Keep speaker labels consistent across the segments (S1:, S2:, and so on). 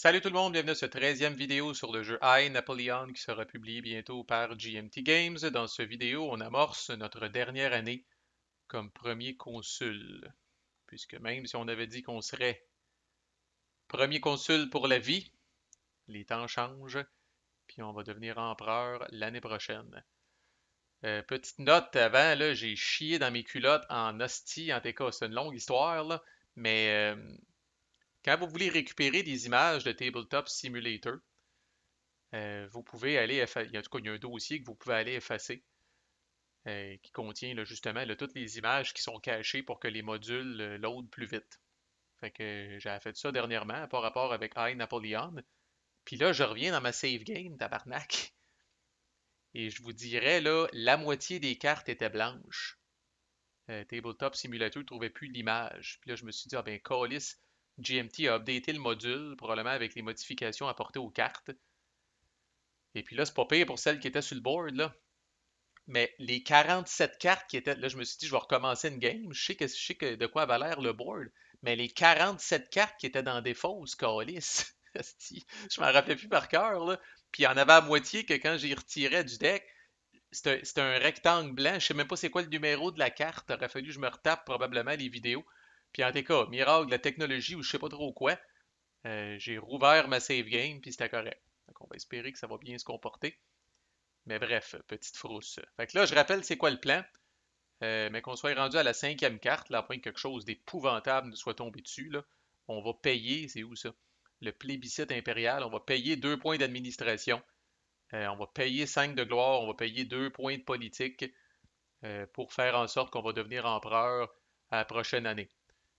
S1: Salut tout le monde, bienvenue à cette 13e vidéo sur le jeu I, Napoleon qui sera publié bientôt par GMT Games. Dans cette vidéo, on amorce notre dernière année comme premier consul, puisque même si on avait dit qu'on serait premier consul pour la vie, les temps changent, puis on va devenir empereur l'année prochaine. Petite note avant, là, j'ai chié dans mes culottes en hostie, en tout cas, c'est une longue histoire, là, mais quand vous voulez récupérer des images de Tabletop Simulator, vous pouvez aller effacer, en tout cas, il y a un dossier que vous pouvez aller effacer qui contient là, justement là, toutes les images qui sont cachées pour que les modules loadent plus vite. Fait que j'ai fait ça dernièrement par rapport avec iNapoleon. Puis là, je reviens dans ma save game, tabarnak. Et je vous dirais, là, la moitié des cartes étaient blanches. Tabletop Simulator ne trouvait plus l'image. Puis là, je me suis dit, ah ben, Callis, GMT a updaté le module, probablement avec les modifications apportées aux cartes. Et puis là, c'est pas pire pour celles qui étaient sur le board, là. Mais les 47 cartes qui étaient. Là, je me suis dit, je vais recommencer une game. Je sais que de quoi avait l'air le board. Mais les 47 cartes qui étaient dans des fausses, calice. Esti, je m'en rappelais plus par cœur, là. Puis il y en avait à moitié que quand j'y retirais du deck, c'était un rectangle blanc. Je sais même pas c'est quoi le numéro de la carte. Il aurait fallu que je me retape probablement les vidéos. Puis en tout cas, miracle de la technologie ou je sais pas trop quoi, j'ai rouvert ma save game puis c'était correct. Donc on va espérer que ça va bien se comporter. Mais bref, petite frousse. Fait que là, je rappelle c'est quoi le plan. Mais qu'on soit rendu à la cinquième carte, là, après que quelque chose d'épouvantable nous soit tombé dessus, là, on va payer, c'est où ça? Le plébiscite impérial, on va payer 2 points d'administration, on va payer 5 de gloire, on va payer 2 points de politique pour faire en sorte qu'on va devenir empereur à la prochaine année.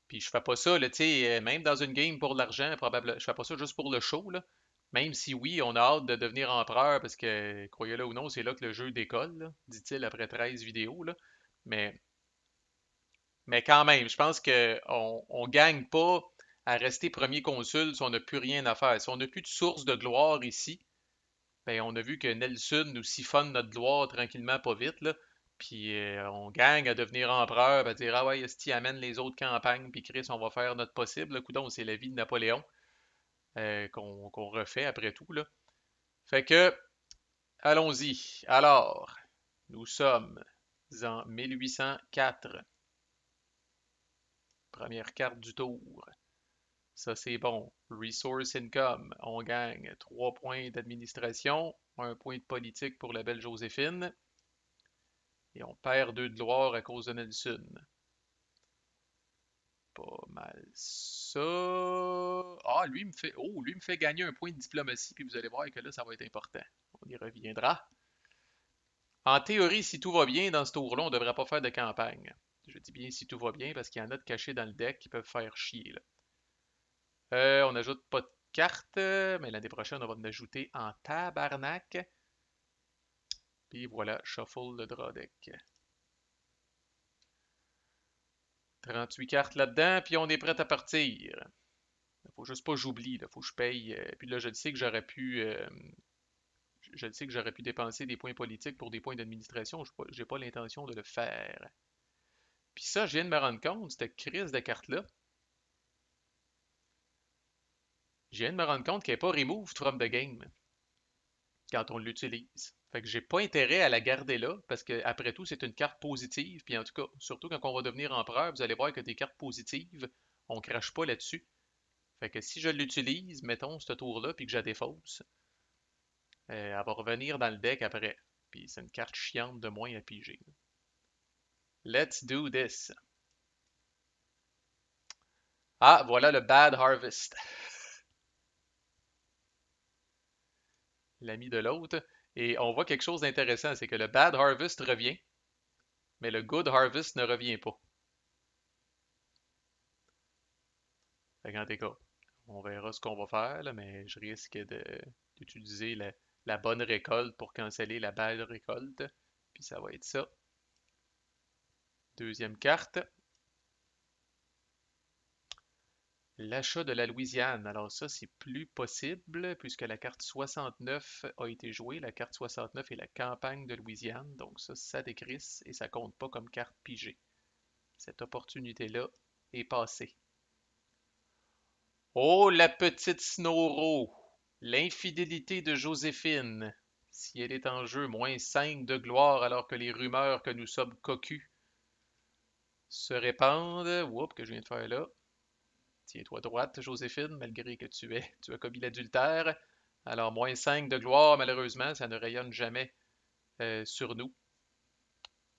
S1: Puis je fais pas ça, là, tu sais, même dans une game pour l'argent, probablement, je fais pas ça juste pour le show, là. Même si oui, on a hâte de devenir empereur parce que, croyez-le ou non, c'est là que le jeu décolle, là, dit-il après 13 vidéos, là. Mais, mais quand même, je pense qu'on gagne pas à rester premier consul si on n'a plus rien à faire. Si on n'a plus de source de gloire ici, ben on a vu que Nelson nous siphonne notre gloire tranquillement, pas vite, là. Puis on gagne à devenir empereur, à dire ah ouais, est-ce qu'il amène les autres campagnes, puis Chris, on va faire notre possible. Coudon, c'est la vie de Napoléon qu'on refait après tout, là. Fait que, allons-y. Alors, nous sommes en 1804. Première carte du tour. Ça, c'est bon. Resource income. On gagne 3 points d'administration, un point de politique pour la belle Joséphine. Et on perd 2 de gloire à cause de Nelson. Pas mal ça. Ah, lui me fait gagner un point de diplomatie, puis vous allez voir que là, ça va être important. On y reviendra. En théorie, si tout va bien dans ce tour-là, on ne devrait pas faire de campagne. Je dis bien si tout va bien parce qu'il y en a de cachés dans le deck qui peuvent faire chier, là. On n'ajoute pas de cartes, mais l'année prochaine, on va en ajouter en tabarnak. Puis voilà, shuffle le draw deck. 38 cartes là-dedans, puis on est prêt à partir. Faut juste pas que j'oublie, il faut que je paye. Puis là, je le sais que je le sais que j'aurais pu dépenser des points politiques pour des points d'administration. J'ai pas l'intention de le faire. Puis ça, je viens de me rendre compte, cette crise de carte-là, je viens de me rendre compte qu'elle n'est pas removed from the game quand on l'utilise. Fait que j'ai pas intérêt à la garder là, parce que après tout, c'est une carte positive. Puis en tout cas, surtout quand on va devenir empereur, vous allez voir que des cartes positives, on crache pas là-dessus. Fait que si je l'utilise, mettons, ce tour-là, puis que je la défausse, elle va revenir dans le deck après. Puis c'est une carte chiante de moins à piger. Let's do this. Ah, voilà le Bad Harvest. L'ami de l'autre. Et on voit quelque chose d'intéressant, c'est que le Bad Harvest revient, mais le Good Harvest ne revient pas. Fait qu'en tout cas, on verra ce qu'on va faire, là, mais je risque d'utiliser la bonne récolte pour canceller la bad récolte. Puis ça va être ça. Deuxième carte. L'achat de la Louisiane. Alors ça, c'est plus possible puisque la carte 69 a été jouée. La carte 69 est la campagne de Louisiane. Donc ça décrisse et ça compte pas comme carte pigée. Cette opportunité-là est passée. Oh, la petite Snoro! L'infidélité de Joséphine. Si elle est en jeu, -5 de gloire alors que les rumeurs que nous sommes cocus se répandent. Oups, que je viens de faire là. Tiens-toi droite, Joséphine, malgré que tu as commis l'adultère. Alors, -5 de gloire, malheureusement, ça ne rayonne jamais sur nous.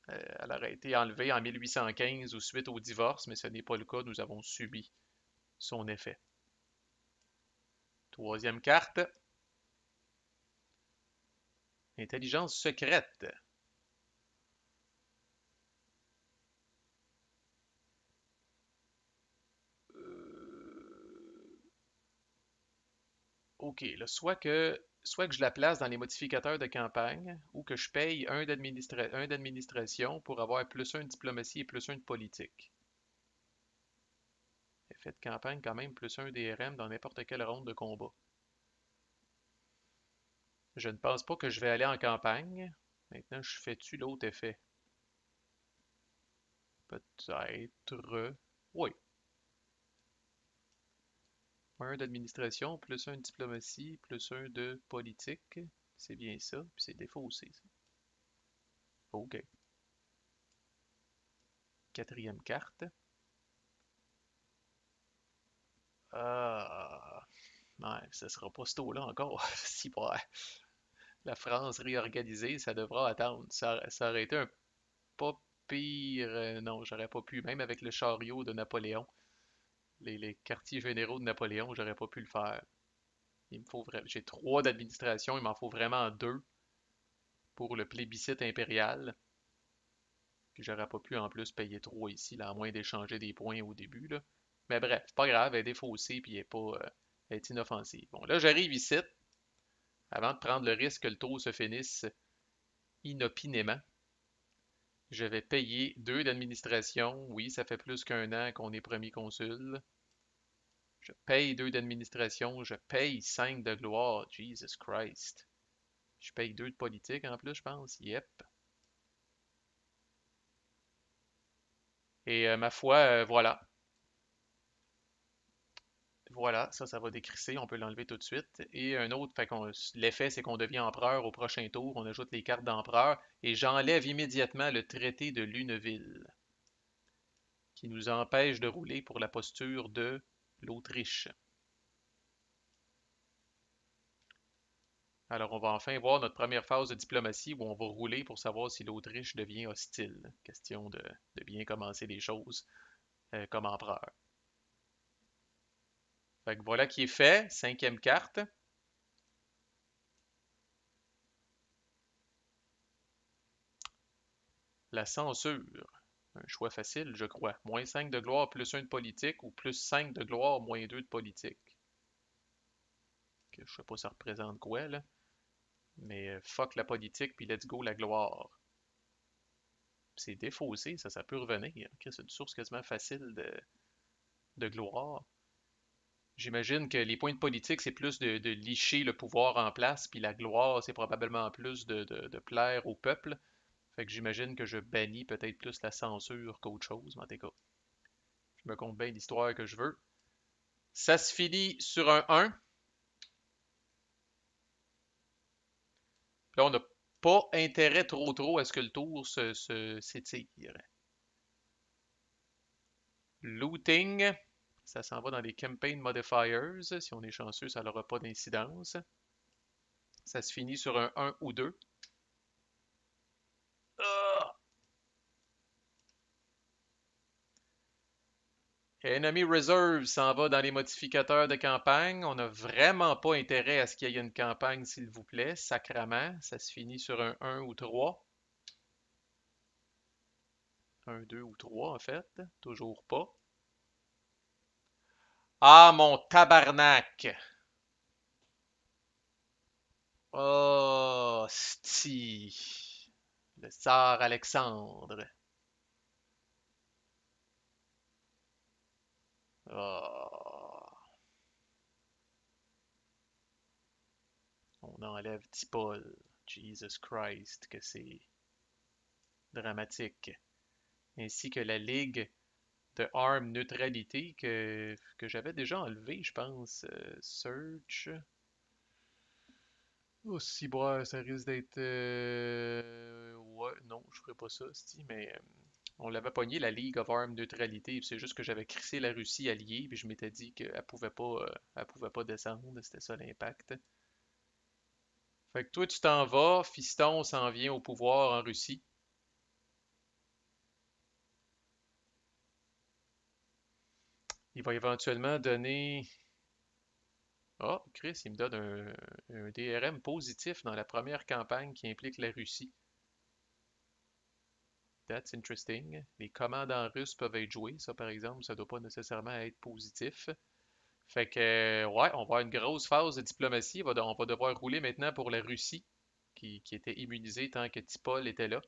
S1: Elle aurait été enlevée en 1815 ou suite au divorce, mais ce n'est pas le cas. Nous avons subi son effet. Troisième carte. Intelligence secrète. OK, là, soit que je la place dans les modificateurs de campagne ou que je paye un d'administration pour avoir +1 de diplomatie et +1 de politique. Effet de campagne, quand même, +1 DRM dans n'importe quelle ronde de combat. Je ne pense pas que je vais aller en campagne. Maintenant, je fais-tu l'autre effet? Peut-être. Oui. Un d'administration, +1 de diplomatie, +1 de politique. C'est bien ça. Puis c'est défaussé, ça. OK. Quatrième carte. Ah, ouais, ça sera pas ce taux-là encore. Si bah, la France réorganisée, ça devra attendre. Ça aurait été un pas pire. Non, j'aurais pas pu. Même avec le chariot de Napoléon, les quartiers généraux de Napoléon, j'aurais pas pu le faire. Il me faut vraiment. J'ai 3 d'administration, il m'en faut vraiment 2 pour le plébiscite impérial. Puis j'aurais pas pu en plus payer 3 ici, là, à moins d'échanger des points au début, là. Mais bref, c'est pas grave, elle est défaussée puis elle est pas. Elle est inoffensive. Bon, là, j'arrive ici, avant de prendre le risque que le tour se finisse inopinément. Je vais payer 2 d'administration. Oui, ça fait plus qu'un an qu'on est premier consul. Je paye 2 d'administration. Je paye 5 de gloire. Jesus Christ. Je paye 2 de politique en plus, je pense. Yep. Et ma foi, voilà. Voilà, ça va décrisser. On peut l'enlever tout de suite. Et un autre, l'effet, c'est qu'on devient empereur au prochain tour. On ajoute les cartes d'empereur. Et j'enlève immédiatement le traité de Luneville, qui nous empêche de rouler pour la posture de l'Autriche. Alors, on va enfin voir notre première phase de diplomatie où on va rouler pour savoir si l'Autriche devient hostile. Question de bien commencer les choses comme empereur. Fait que voilà qui est fait. Cinquième carte. La censure. Un choix facile, je crois. -5 de gloire, +1 de politique ou +5 de gloire, -2 de politique. Je sais pas ça représente quoi, là. Mais fuck la politique, puis let's go la gloire. C'est défaussé, ça peut revenir. C'est une source quasiment facile de gloire. J'imagine que les points de politique, c'est plus de licher le pouvoir en place, puis la gloire, c'est probablement plus de plaire au peuple. Fait que j'imagine que je bannis peut-être plus la censure qu'autre chose, mais en tout cas, je me compte bien l'histoire que je veux. Ça se finit sur un 1. Là, on n'a pas intérêt trop à ce que le tour s'étire. Looting, ça s'en va dans les campaign modifiers. Si on est chanceux, ça n'aura pas d'incidence. Ça se finit sur un 1 ou 2. Ah! Enemy Reserve s'en va dans les modificateurs de campagne. On n'a vraiment pas intérêt à ce qu'il y ait une campagne, s'il vous plaît. Sacrement, ça se finit sur un 1 ou 3. Un 2 ou 3 en fait. Toujours pas. Ah, mon tabarnak! Oh, sti. Le tsar Alexandre. Oh. On enlève Tipol. Jesus Christ, que c'est dramatique. Ainsi que la Ligue de armes neutralité que j'avais déjà enlevé, je pense. Search. Oh, si, bois, ça risque d'être. Ouais, non, je ferais pas ça, mais on l'avait pogné la League of Arms Neutralité, puis c'est juste que j'avais crissé la Russie alliée, puis je m'étais dit elle pouvait pas descendre, c'était ça l'impact. Fait que toi, tu t'en vas, Fiston s'en vient au pouvoir en Russie. Il va éventuellement donner. Ah, Chris, il me donne un DRM positif dans la première campagne qui implique la Russie. That's interesting. Les commandants russes peuvent être joués, ça par exemple, ça doit pas nécessairement être positif. Fait que, ouais, on va avoir une grosse phase de diplomatie. On va devoir rouler maintenant pour la Russie, qui était immunisée tant que Tipol était là.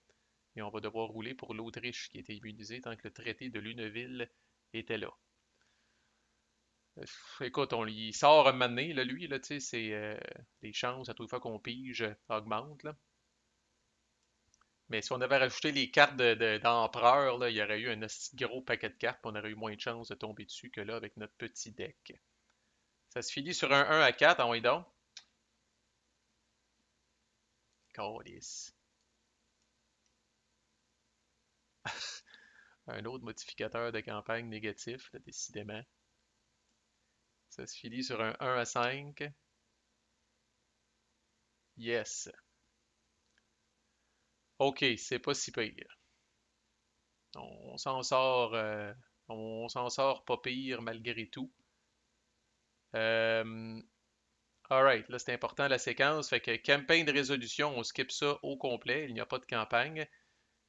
S1: Et on va devoir rouler pour l'Autriche, qui était immunisée tant que le traité de Luneville était là. Écoute, il sort un moment donné, là, lui, là, tu sais, les chances à toute fois qu'on pige augmentent, là. Mais si on avait rajouté les cartes d'empereur, là, il y aurait eu un assez gros paquet de cartes, puis on aurait eu moins de chances de tomber dessus que là avec notre petit deck. Ça se finit sur un 1 à 4, en donc. Câlisse. Un autre modificateur de campagne négatif, là, décidément. Ça se finit sur un 1 à 5. Yes. Ok, c'est pas si pire. On s'en sort, on s'en sort pas pire malgré tout. Euh, alright, là c'est important la séquence. Fait que campagne de résolution, on skip ça au complet. Il n'y a pas de campagne.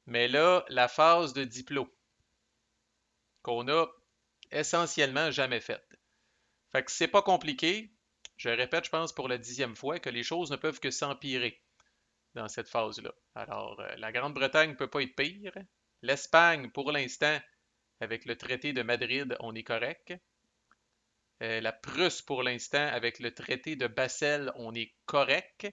S1: Mais là, la phase de diplo qu'on a essentiellement jamais faite. Fait que c'est pas compliqué. Je répète, je pense pour la 10e fois, que les choses ne peuvent que s'empirer dans cette phase-là. Alors, la Grande-Bretagne ne peut pas être pire. L'Espagne, pour l'instant, avec le traité de Madrid, on est correct. La Prusse, pour l'instant, avec le traité de Bassel, on est correct.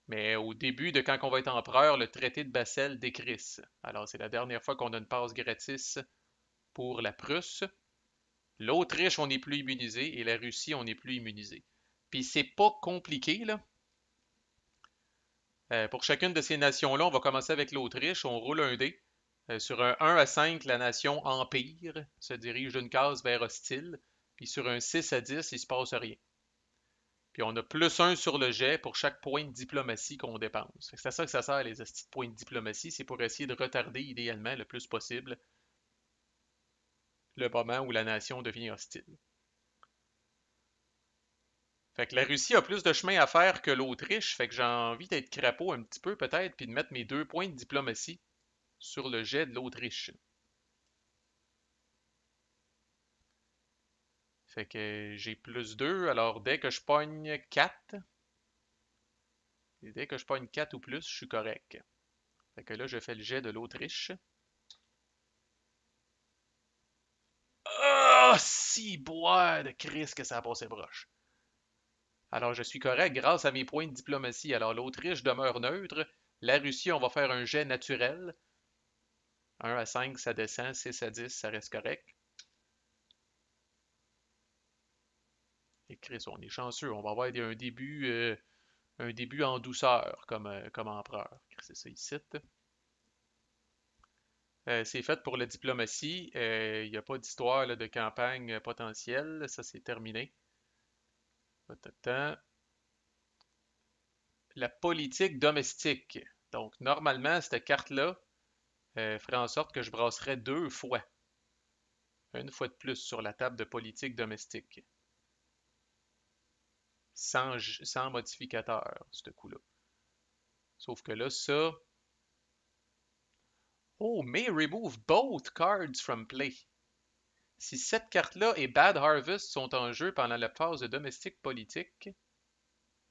S1: Mais au début de quand on va être empereur, le traité de Bassel décrisse. Alors, c'est la dernière fois qu'on a une passe gratis pour la Prusse. L'Autriche, on n'est plus immunisé et la Russie, on n'est plus immunisé. Puis c'est pas compliqué, là. Pour chacune de ces nations-là, on va commencer avec l'Autriche. On roule un dé. Sur un 1 à 5, la nation Empire se dirige d'une case vers hostile. Puis sur un 6 à 10, il se passe rien. Puis on a plus 1 sur le jet pour chaque point de diplomatie qu'on dépense. C'est à ça que ça sert, les astuces de points de diplomatie. C'est pour essayer de retarder idéalement le plus possible le moment où la nation devient hostile. Fait que la Russie a plus de chemin à faire que l'Autriche, fait que j'ai envie d'être crapaud un petit peu peut-être, puis de mettre mes 2 points de diplomatie sur le jet de l'Autriche. Fait que j'ai plus 2, alors dès que je pogne 4 ou plus, je suis correct. Fait que là, je fais le jet de l'Autriche. Ah, si boire de Christ que ça a passé broche. Alors, je suis correct grâce à mes points de diplomatie. Alors, l'Autriche demeure neutre. La Russie, on va faire un jet naturel. 1 à 5, ça descend. 6 à 10, ça reste correct. Et Chris, on est chanceux. On va avoir un début en douceur comme empereur. C'est ça ici. C'est fait pour la diplomatie. Il n'y a pas d'histoire de campagne potentielle. Ça, c'est terminé. La politique domestique. Donc, normalement, cette carte-là ferait en sorte que je brasserais 2 fois. Une fois de plus sur la table de politique domestique. Sans modificateur, ce coup-là. Sauf que là, ça. Oh, may remove both cards from play. Si cette carte-là et Bad Harvest sont en jeu pendant la phase de domestique politique,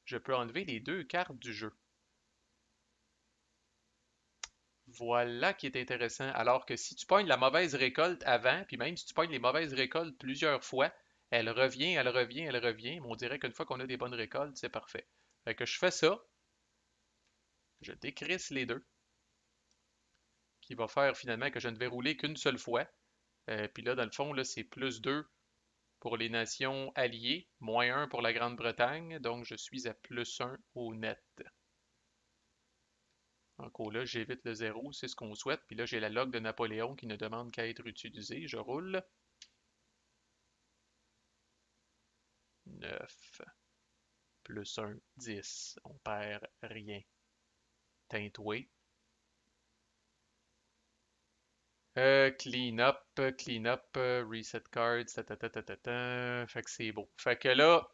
S1: je peux enlever les 2 cartes du jeu. Voilà qui est intéressant. Alors que si tu pognes la mauvaise récolte avant, puis même si tu pognes les mauvaises récoltes plusieurs fois, elle revient, elle revient, elle revient. Mais on dirait qu'une fois qu'on a des bonnes récoltes, c'est parfait. Fait que je fais ça, je décrisse les 2, qui va faire finalement que je ne vais rouler qu'une seule fois. Puis là, dans le fond, là, c'est plus 2 pour les nations alliées, moins 1 pour la Grande-Bretagne, donc je suis à plus 1 au net. Encore là, j'évite le 0, c'est ce qu'on souhaite. Puis là, j'ai la log de Napoléon qui ne demande qu'à être utilisée. Je roule. 9 plus 1, 10. On perd rien. Tintoué. Clean up, reset cards, ta ta ta ta ta ta. Fait que c'est beau. Fait que là,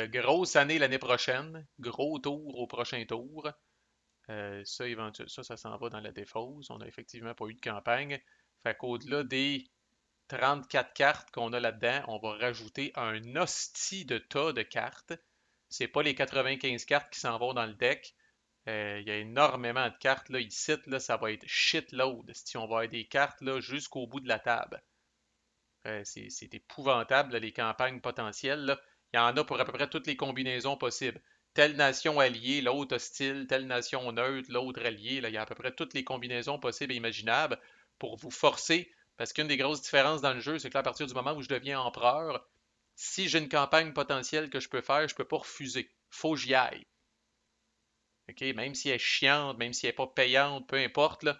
S1: grosse année l'année prochaine. Gros tour au prochain tour. Ça, éventuellement, ça s'en va dans la défausse. On n'a effectivement pas eu de campagne. Fait qu'au-delà des 34 cartes qu'on a là-dedans, on va rajouter un hostie de tas de cartes. C'est pas les 95 cartes qui s'en vont dans le deck. Il y a énormément de cartes là, ici, là, ça va être shitload. Si on va avoir des cartes là, jusqu'au bout de la table. C'est épouvantable, là, les campagnes potentielles. Là. Il y en a pour à peu près toutes les combinaisons possibles. Telle nation alliée, l'autre hostile, telle nation neutre, l'autre alliée. Là, il y a à peu près toutes les combinaisons possibles et imaginables pour vous forcer. Parce qu'une des grosses différences dans le jeu, c'est que là, à partir du moment où je deviens empereur, si j'ai une campagne potentielle que je peux faire, je ne peux pas refuser. Faut que j'y aille. Okay? Même si elle est chiante, même si elle n'est pas payante, peu importe, là,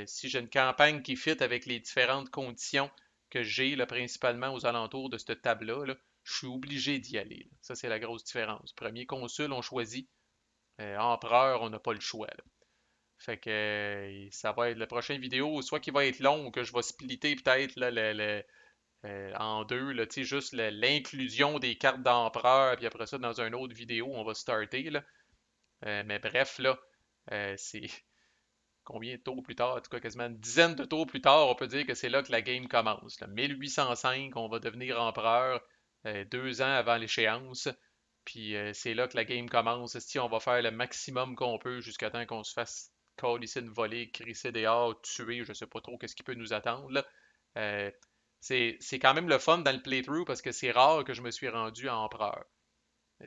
S1: si j'ai une campagne qui fit avec les différentes conditions que j'ai là, principalement aux alentours de cette table-là, là, je suis obligé d'y aller. Là. Ça, c'est la grosse différence. Premier consul, on choisit. Empereur, on n'a pas le choix. Là. Fait que ça va être la prochaine vidéo, soit qui va être long ou que je vais splitter peut-être là, en deux, là, juste l'inclusion des cartes d'empereur, puis après ça, dans une autre vidéo, on va starter. Là. Mais bref, là, c'est combien de tours plus tard, en tout cas quasiment une dizaine de tours plus tard, on peut dire que c'est là que la game commence. Là. 1805, on va devenir empereur 2 ans avant l'échéance. Puis c'est là que la game commence. Si on va faire le maximum qu'on peut jusqu'à temps qu'on se fasse calisser une volée, crisser dehors, tuer, je sais pas trop qu'est-ce qui peut nous attendre. Là. Euh, c'est quand même le fun dans le playthrough parce que c'est rare que je me suis rendu à empereur.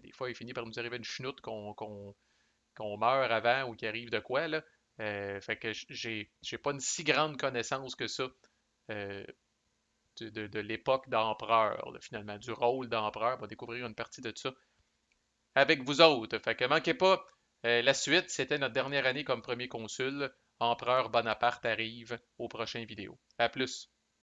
S1: Des fois, il finit par nous arriver une chenoute qu'on meurt avant ou qu'il arrive de quoi, là. Fait que j'ai pas une si grande connaissance que ça euh, de l'époque d'empereur, finalement, du rôle d'empereur. On va découvrir une partie de ça avec vous autres. Fait que manquez pas la suite. C'était notre dernière année comme premier consul. Empereur Bonaparte arrive aux prochaines vidéos. À plus.